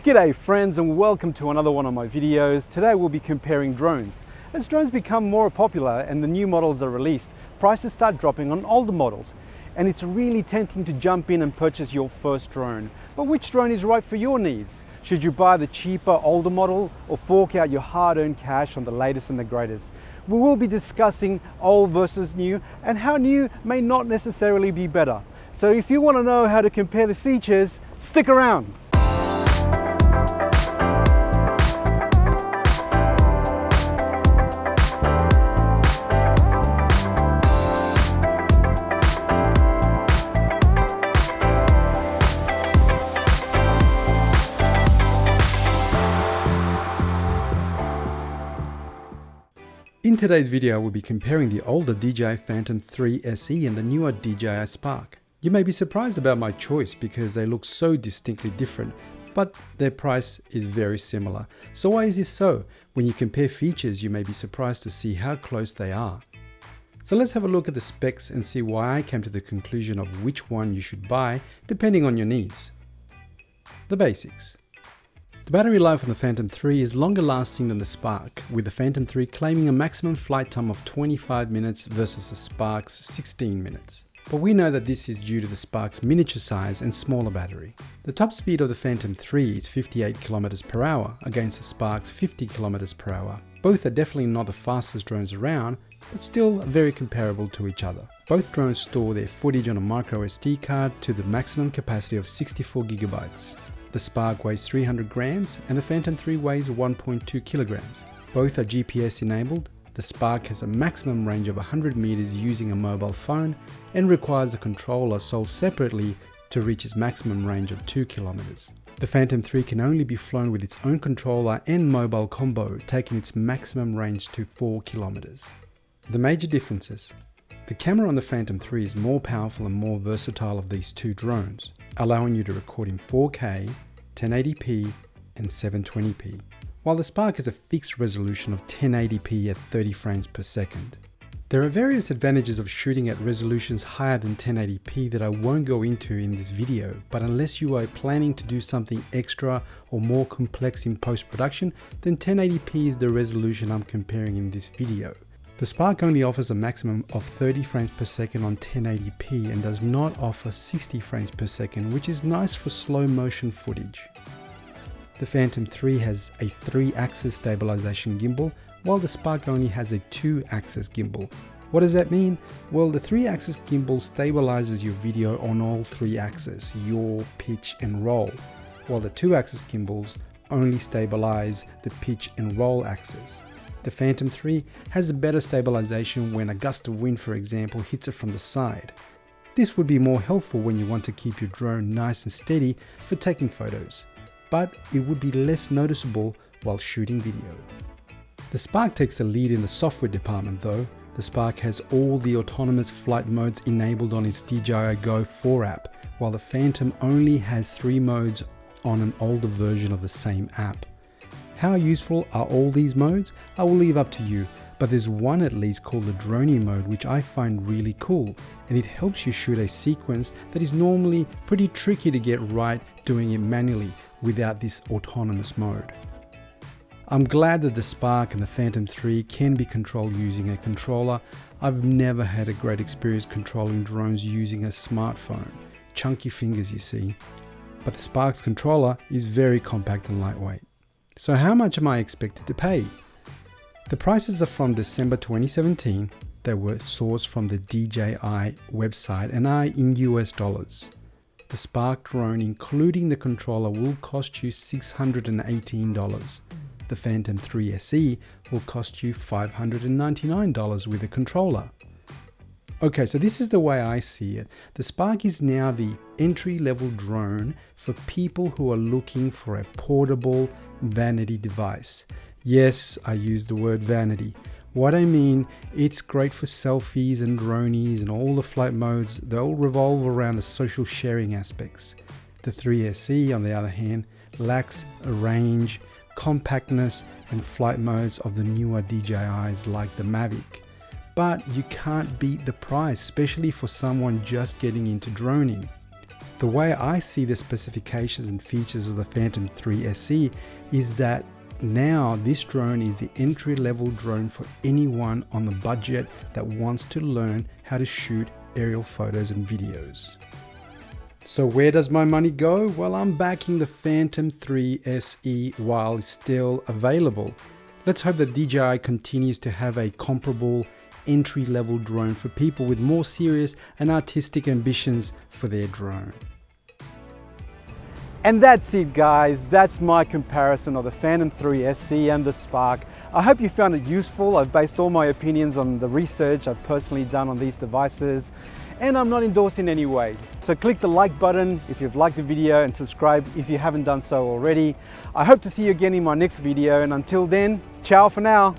G'day friends and welcome to another one of my videos. Today we'll be comparing drones. As drones become more popular and the new models are released, prices start dropping on older models. And it's really tempting to jump in and purchase your first drone. But which drone is right for your needs? Should you buy the cheaper, older model or fork out your hard-earned cash on the latest and the greatest? We will be discussing old versus new and how new may not necessarily be better. So if you want to know how to compare the features, stick around. In today's video, we'll be comparing the older DJI Phantom 3 SE and the newer DJI Spark. You may be surprised about my choice because they look so distinctly different, but their price is very similar. So why is this so? When you compare features, you may be surprised to see how close they are. So let's have a look at the specs and see why I came to the conclusion of which one you should buy depending on your needs. The basics. The battery life on the Phantom 3 is longer lasting than the Spark, with the Phantom 3 claiming a maximum flight time of 25 minutes versus the Spark's 16 minutes. But we know that this is due to the Spark's miniature size and smaller battery. The top speed of the Phantom 3 is 58 km per hour against the Spark's 50 km per hour. Both are definitely not the fastest drones around, but still very comparable to each other. Both drones store their footage on a micro SD card to the maximum capacity of 64 GB. The Spark weighs 300 grams and the Phantom 3 weighs 1.2 kilograms. Both are GPS enabled. The Spark has a maximum range of 100 meters using a mobile phone and requires a controller sold separately to reach its maximum range of 2 kilometers. The Phantom 3 can only be flown with its own controller and mobile combo, taking its maximum range to 4 kilometers. The major differences. The camera on the Phantom 3 is more powerful and more versatile of these two drones, allowing you to record in 4K, 1080p and 720p, while the Spark has a fixed resolution of 1080p at 30 frames per second. There are various advantages of shooting at resolutions higher than 1080p that I won't go into in this video, but unless you are planning to do something extra or more complex in post-production, then 1080p is the resolution I'm comparing in this video. The Spark only offers a maximum of 30 frames per second on 1080p and does not offer 60 frames per second, which is nice for slow motion footage. The Phantom 3 has a 3-axis stabilization gimbal, while the Spark only has a 2-axis gimbal. What does that mean? Well, the 3-axis gimbal stabilizes your video on all 3 axes, yaw, pitch and roll, while the 2-axis gimbals only stabilize the pitch and roll axis. The Phantom 3 has a better stabilization when a gust of wind, for example, hits it from the side. This would be more helpful when you want to keep your drone nice and steady for taking photos, but it would be less noticeable while shooting video. The Spark takes the lead in the software department though. The Spark has all the autonomous flight modes enabled on its DJI Go 4 app, while the Phantom only has 3 modes on an older version of the same app. How useful are all these modes? I will leave up to you, but there's one at least called the droney mode, which I find really cool, and it helps you shoot a sequence that is normally pretty tricky to get right doing it manually without this autonomous mode. I'm glad that the Spark and the Phantom 3 can be controlled using a controller. I've never had a great experience controlling drones using a smartphone. Chunky fingers, you see. But the Spark's controller is very compact and lightweight. So how much am I expected to pay? The prices are from December 2017. They were sourced from the DJI website and are in US dollars. The Spark drone, including the controller, will cost you $618. The Phantom 3 SE will cost you $599 with a controller. Okay, so this is the way I see it. The Spark is now the entry-level drone for people who are looking for a portable vanity device. Yes, I use the word vanity. What I mean, it's great for selfies and dronies and all the flight modes. They'll revolve around the social sharing aspects. The 3 SE, on the other hand, lacks a range, compactness and flight modes of the newer DJIs like the Mavic. But you can't beat the price, especially for someone just getting into droning. The way I see the specifications and features of the Phantom 3 SE is that now this drone is the entry-level drone for anyone on the budget that wants to learn how to shoot aerial photos and videos. So where does my money go? Well, I'm backing the Phantom 3 SE while it's still available. Let's hope that DJI continues to have a comparable entry-level drone for people with more serious and artistic ambitions for their drone. And that's it, guys. That's my comparison of the Phantom 3 SE and the Spark. I hope you found it useful. I've based all my opinions on the research I've personally done on these devices, and I'm not endorsing in any way. So click the like button if you've liked the video and subscribe if you haven't done so already. I hope to see you again in my next video, and until then, ciao for now.